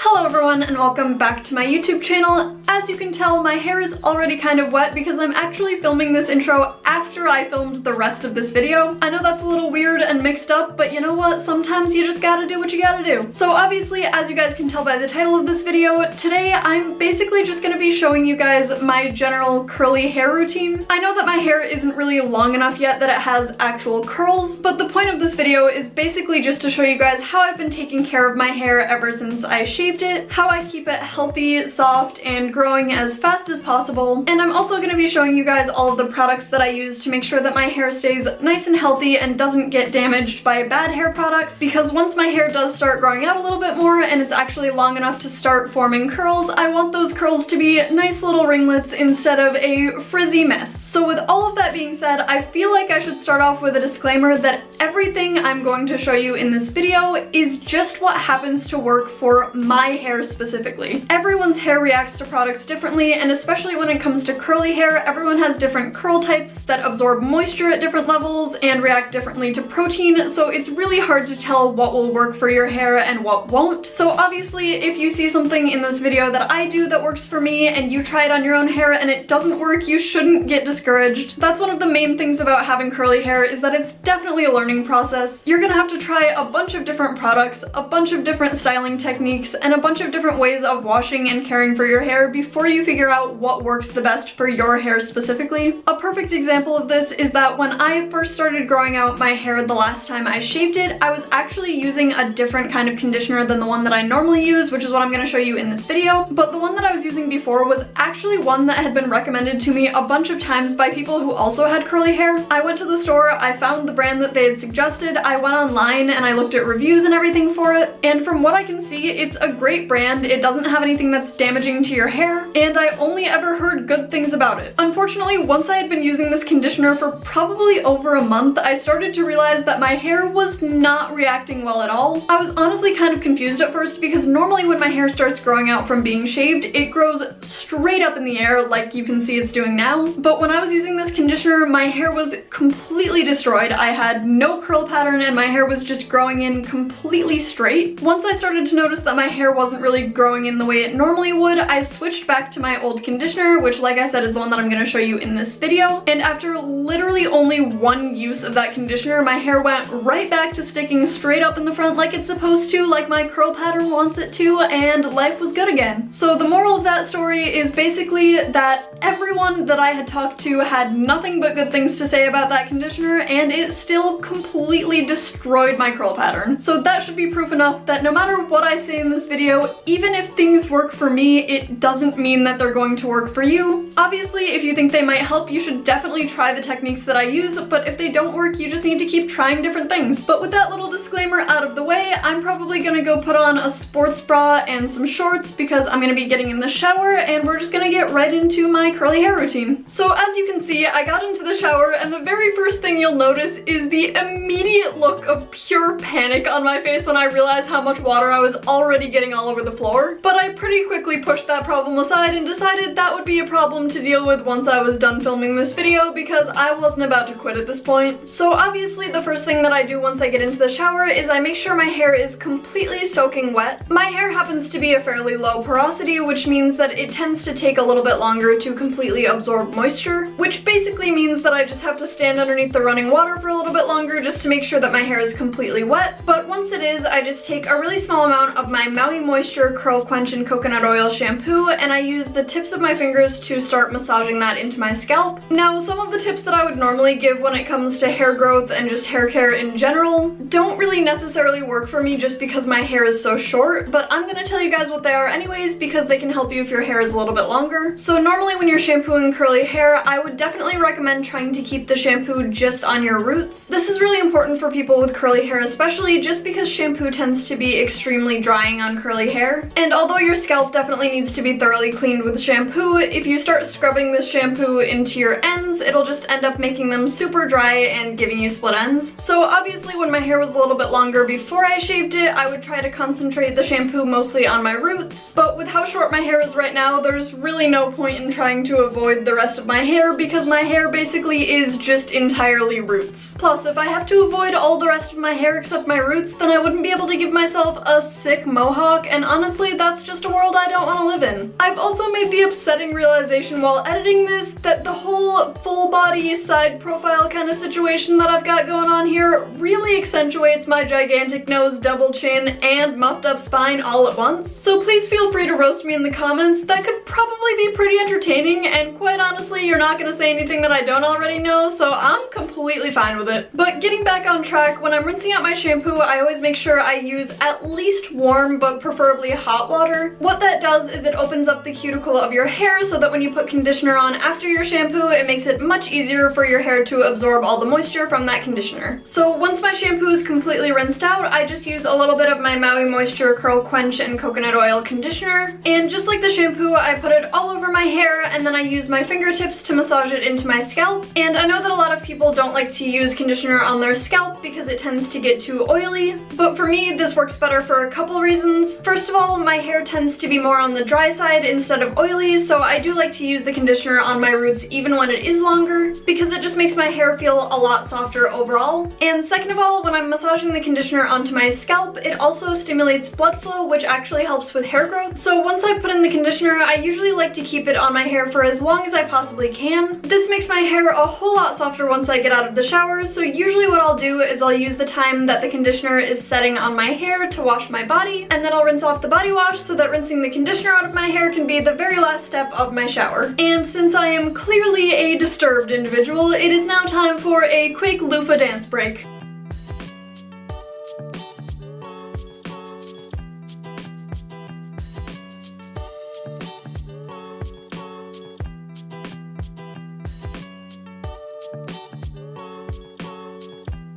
Hello everyone and welcome back to my YouTube channel. As you can tell, my hair is already kind of wet because I'm actually filming this intro after I filmed the rest of this video. I know that's a little weird and mixed up, but you know what? Sometimes you just gotta do what you gotta do. So obviously, as you guys can tell by the title of this video, today I'm basically just gonna be showing you guys my general curly hair routine. I know that my hair isn't really long enough yet that it has actual curls, but the point of this video is basically just to show you guys how I've been taking care of my hair ever since I shaved it, how I keep it healthy, soft, and growing as fast as possible. And I'm also going to be showing you guys all of the products that I use to make sure that my hair stays nice and healthy and doesn't get damaged by bad hair products, because once my hair does start growing out a little bit more and it's actually long enough to start forming curls, I want those curls to be nice little ringlets instead of a frizzy mess. So with all of that being said, I feel like I should start off with a disclaimer that everything I'm going to show you in this video is just what happens to work for my hair specifically. Everyone's hair reacts to products differently, and especially when it comes to curly hair, everyone has different curl types that absorb moisture at different levels and react differently to protein, so it's really hard to tell what will work for your hair and what won't. So obviously, if you see something in this video that I do that works for me and you try it on your own hair and it doesn't work, you shouldn't get discouraged. That's one of the main things about having curly hair, is that it's definitely a learning process. You're gonna have to try a bunch of different products, a bunch of different styling techniques, and a bunch of different ways of washing and caring for your hair before you figure out what works the best for your hair specifically. A perfect example of this is that when I first started growing out my hair the last time I shaved it, I was actually using a different kind of conditioner than the one that I normally use, which is what I'm going to show you in this video. But the one that I was using before was actually one that had been recommended to me a bunch of times by people who also had curly hair. I went to the store, I found the brand that they had suggested, I went online and I looked at reviews and everything for it, and from what I can see, it's a great brand. It doesn't have anything that's damaging to your hair, and I only ever heard good things about it. Unfortunately, once I had been using this conditioner for probably over a month, I started to realize that my hair was not reacting well at all. I was honestly kind of confused at first, because normally when my hair starts growing out from being shaved, it grows straight up in the air like you can see it's doing now. But when I was using this conditioner, my hair was completely destroyed. I had no curl pattern and my hair was just growing in completely straight. Once I started to notice that my hair wasn't really growing in the way it normally would, I switched back to my old conditioner, which, like I said, is the one that I'm going to show you in this video. And after literally only one use of that conditioner, my hair went right back to sticking straight up in the front like it's supposed to, like my curl pattern wants it to, and life was good again. So the moral of that story is basically that everyone that I had talked to had nothing but good things to say about that conditioner, and it still completely destroyed my curl pattern. So that should be proof enough that no matter what I say in this video, even if things work for me, it doesn't mean that they're going to work for you. Obviously, if you think they might help, you should definitely try the techniques that I use, but if they don't work, you just need to keep trying different things. But with that little disclaimer out of the way, I'm probably gonna go put on a sports bra and some shorts because I'm gonna be getting in the shower, and we're just gonna get right into my curly hair routine. So as you can see, I got into the shower, and the very first thing you'll notice is the immediate look of pure panic on my face when I realized how much water I was already getting all over the floor. But I pretty quickly pushed that problem aside and decided that would be a problem to deal with once I was done filming this video, because I wasn't about to quit at this point. So obviously the first thing that I do once I get into the shower is I make sure my hair is completely soaking wet. My hair happens to be a fairly low porosity, which means that it tends to take a little bit longer to completely absorb moisture, which basically means that I just have to stand underneath the running water for a little bit longer just to make sure that my hair is completely wet. But once it is, I just take a really small amount of my Maui Moisture Curl Quench and Coconut Oil shampoo, and I use the tips of my fingers to start massaging that into my scalp. Now, some of the tips that I would normally give when it comes to hair growth and just hair care in general don't really necessarily work for me just because my hair is so short, but I'm gonna tell you guys what they are anyways because they can help you if your hair is a little bit longer. So normally when you're shampooing curly hair, I would definitely recommend trying to keep the shampoo just on your roots. This is really important for people with curly hair especially, just because shampoo tends to be extremely drying on curly hair. And although your scalp definitely needs to be thoroughly cleaned with shampoo, if you start scrubbing this shampoo into your ends, it'll just end up making them super dry and giving you split ends. So obviously when my hair was a little bit longer before I shaved it, I would try to concentrate the shampoo mostly on my roots. But with how short my hair is right now, there's really no point in trying to avoid the rest of my hair hair because my hair basically is just entirely roots. Plus, if I have to avoid all the rest of my hair except my roots, then I wouldn't be able to give myself a sick mohawk, and honestly, that's just a world I don't want to live in. I've also made the upsetting realization while editing this that the whole full body side profile kind of situation that I've got going on here really accentuates my gigantic nose, double chin, and muffed up spine all at once. So please feel free to roast me in the comments. That could probably be pretty entertaining, and quite honestly, you're not gonna say anything that I don't already know, so I'm completely fine with it. But getting back on track, when I'm rinsing out my shampoo, I always make sure I use at least warm, but preferably hot water. What that does is it opens up the cuticle of your hair so that when you put conditioner on after your shampoo, it makes it much easier for your hair to absorb all the moisture from that conditioner. So once my shampoo is completely rinsed out, I just use a little bit of my Maui Moisture Curl Quench and Coconut Oil Conditioner. And just like the shampoo, I put it all over my hair, and then I use my fingertips to massage it into my scalp. And I know that a lot of people don't like to use conditioner on their scalp because it tends to get too oily, but for me, this works better for a couple reasons. First of all, my hair tends to be more on the dry side instead of oily, so I do like to use the conditioner on my roots even when it is longer, because it just makes my hair feel a lot softer overall. And second of all, when I'm massaging the conditioner onto my scalp, it also stimulates blood flow, which actually helps with hair growth. So once I put in the conditioner, I usually like to keep it on my hair for as long as I possibly can. This makes my hair a whole lot softer once I get out of the shower, so usually what I'll do is I'll use the time that the conditioner is setting on my hair to wash my body, and then I'll rinse off the body wash so that rinsing the conditioner out of my hair can be the very last step of my shower. And since I am clearly a disturbed individual, it is now time for a quick loofah dance break.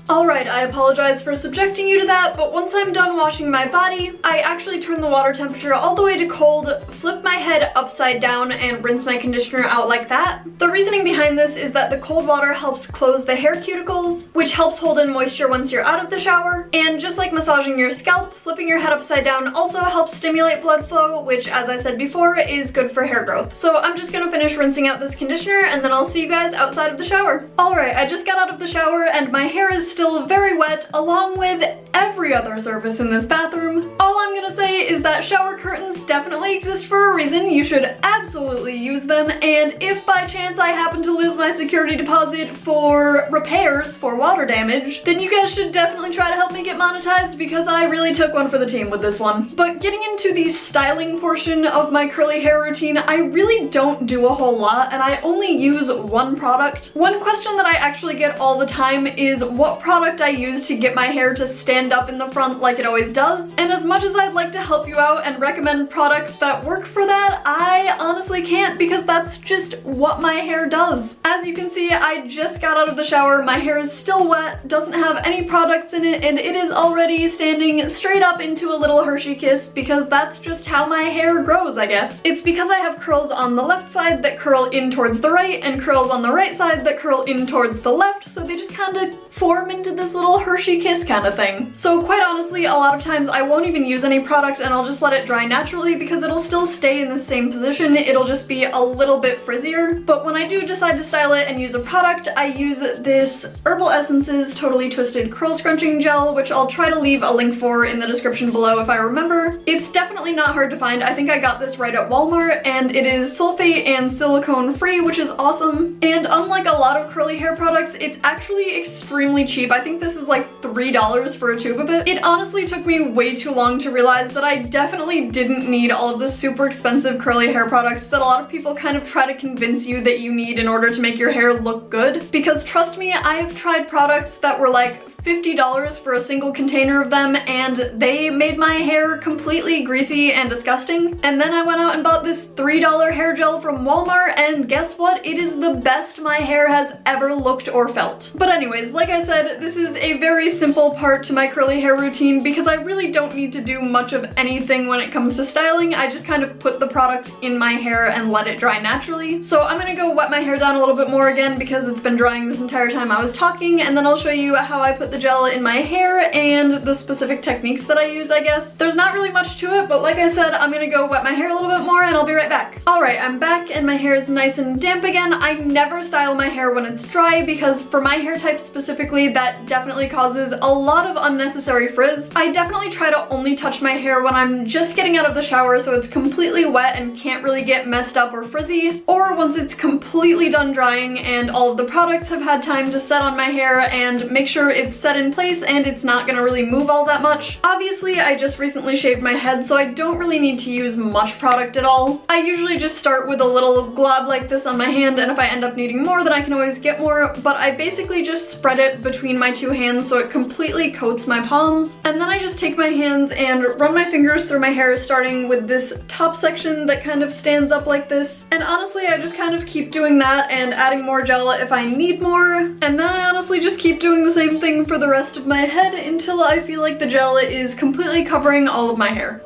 Alright, I apologize for subjecting you to that, but once I'm done washing my body, I actually turn the water temperature all the way to cold, flip my head upside down, and rinse my conditioner out like that. The reasoning behind this is that the cold water helps close the hair cuticles, which helps hold in moisture once you're out of the shower. And just like massaging your scalp, flipping your head upside down also helps stimulate blood flow, which, as I said before, is good for hair growth. So I'm just gonna finish rinsing out this conditioner, and then I'll see you guys outside of the shower. Alright, I just got out of the shower, and my hair is still very wet, along with every other surface in this bathroom. All I'm gonna say is that shower curtains definitely exist for a reason. You should absolutely use them, and if by chance I happen to lose my security deposit for repairs for water damage, then you guys should definitely try to help me get monetized, because I really took one for the team with this one. But getting into the styling portion of my curly hair routine, I really don't do a whole lot, and I only use one product. One question that I actually get all the time is what product I use to get my hair to stand up in the front like it always does. And as much as I'd like to help you out and recommend products that work for that, I honestly can't, because that's just what my hair does. As you can see, I just got out of the shower, my hair is still wet, doesn't have any products in it, and it is already standing straight up into a little Hershey kiss, because that's just how my hair grows, I guess. It's because I have curls on the left side that curl in towards the right, and curls on the right side that curl in towards the left, so they just kind of form into this little Hershey kiss kind of thing. So quite honestly, a lot of times I won't even use any product, and I'll just let it dry naturally, because it'll still stay in the same position, it'll just be a little bit frizzier. But when I do decide to style it and use a product, I use this Herbal Essences Totally Twisted Curl Scrunching Gel, which I'll try to leave a link for in the description below if I remember. It's definitely not hard to find. I think I got this right at Walmart, and it is sulfate and silicone free, which is awesome. And unlike a lot of curly hair products, it's actually extremely cheap. I think this is like $3 for a tube of it. It honestly took me way too long to realize that I definitely didn't need all of the super expensive curly hair products that a lot of people kind of try to convince you that you need in order to make your hair look good. Because trust me, I've tried products that were like $50 for a single container of them, and they made my hair completely greasy and disgusting. And then I went out and bought this $3 hair gel from Walmart, and guess what? It is the best my hair has ever looked or felt. But anyways, like I said, this is a very simple part to my curly hair routine, because I really don't need to do much of anything when it comes to styling. I just kind of put the product in my hair and let it dry naturally. So I'm gonna go wet my hair down a little bit more again, because it's been drying this entire time I was talking, and then I'll show you how I put put the gel in my hair and the specific techniques that I use, I guess. There's not really much to it, but like I said, I'm gonna go wet my hair a little bit more and I'll be right back. Alright, I'm back and my hair is nice and damp again. I never style my hair when it's dry because for my hair type specifically, that definitely causes a lot of unnecessary frizz. I definitely try to only touch my hair when I'm just getting out of the shower so it's completely wet and can't really get messed up or frizzy, or once it's completely done drying and all of the products have had time to set on my hair and make sure it's set in place and it's not gonna really move all that much. Obviously, I just recently shaved my head, so I don't really need to use much product at all. I usually just start with a little glob like this on my hand, and if I end up needing more, then I can always get more, but I basically just spread it between my two hands so it completely coats my palms, and then I just take my hands and run my fingers through my hair, starting with this top section that kind of stands up like this, and honestly, I just kind of keep doing that and adding more gel if I need more, and then I honestly just keep doing the same thing for the rest of my head until I feel like the gel is completely covering all of my hair.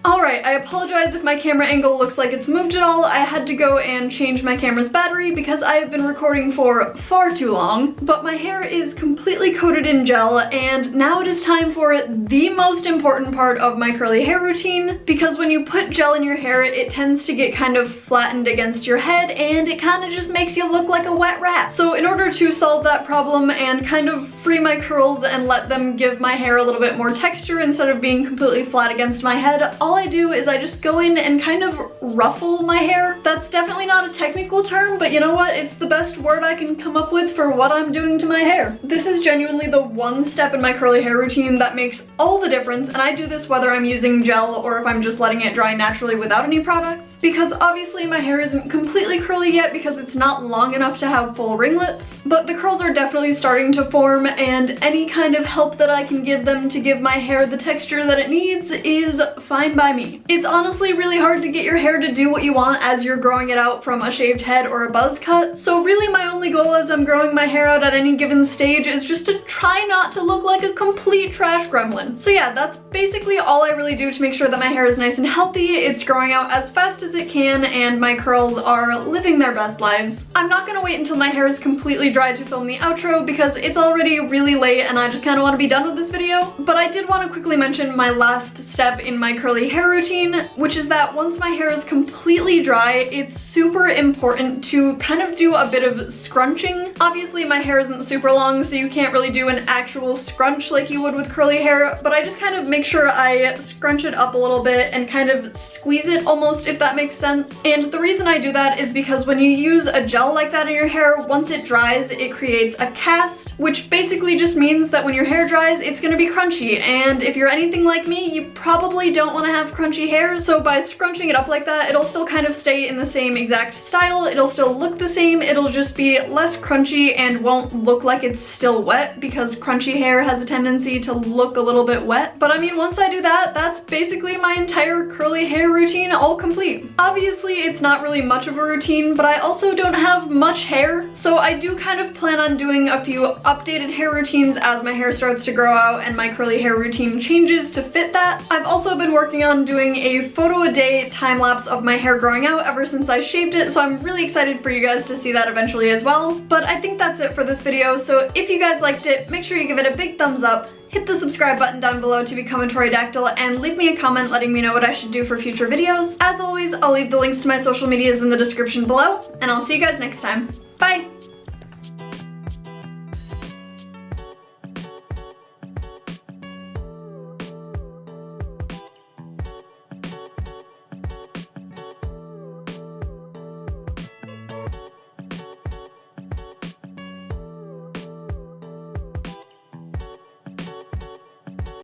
Alright, I apologize if my camera angle looks like it's moved at all. I had to go and change my camera's battery because I have been recording for far too long. But my hair is completely coated in gel, and now it is time for the most important part of my curly hair routine, because when you put gel in your hair, it tends to get kind of flattened against your head and it kind of just makes you look like a wet rat. So in order to solve that problem and kind of free my curls and let them give my hair a little bit more texture instead of being completely flat against my head, all I do is I just go in and kind of ruffle my hair. That's definitely not a technical term, but you know what? It's the best word I can come up with for what I'm doing to my hair. This is genuinely the one step in my curly hair routine that makes all the difference, and I do this whether I'm using gel or if I'm just letting it dry naturally without any products, because obviously my hair isn't completely curly yet because it's not long enough to have full ringlets, but the curls are definitely starting to form, and any kind of help that I can give them to give my hair the texture that it needs is fine by me. It's honestly really hard to get your hair to do what you want as you're growing it out from a shaved head or a buzz cut, so really my only goal as I'm growing my hair out at any given stage is just to try not to look like a complete trash gremlin. So yeah, that's basically all I really do to make sure that my hair is nice and healthy, it's growing out as fast as it can, and my curls are living their best lives. I'm not gonna wait until my hair is completely dry to film the outro because it's already really late and I just kind of want to be done with this video, but I did want to quickly mention my last step in my curly hair routine, which is that once my hair is completely dry, it's super important to kind of do a bit of scrunching. Obviously my hair isn't super long, so you can't really do an actual scrunch like you would with curly hair, but I just kind of make sure I scrunch it up a little bit and kind of squeeze it almost, if that makes sense. And the reason I do that is because when you use a gel like that in your hair, once it dries, it creates a cast, which basically just means that when your hair dries, it's gonna be crunchy, and if you're anything like me, you probably don't want to have crunchy hair, so by scrunching it up like that, it'll still kind of stay in the same exact style, it'll still look the same, it'll just be less crunchy and won't look like it's still wet, because crunchy hair has a tendency to look a little bit wet. But I mean, once I do that, that's basically my entire curly hair routine all complete. Obviously, it's not really much of a routine, but I also don't have much hair, so I do kind of plan on doing a few updated hair routines as my hair starts to grow out and my curly hair routine changes to fit that. I've also been working on doing a photo a day time lapse of my hair growing out ever since I shaved it, so I'm really excited for you guys to see that eventually as well. But I think that's it for this video, so if you guys liked it, make sure you give it a big thumbs up, hit the subscribe button down below to become a Toridactyl, and leave me a comment letting me know what I should do for future videos. As always, I'll leave the links to my social medias in the description below, and I'll see you guys next time. Bye!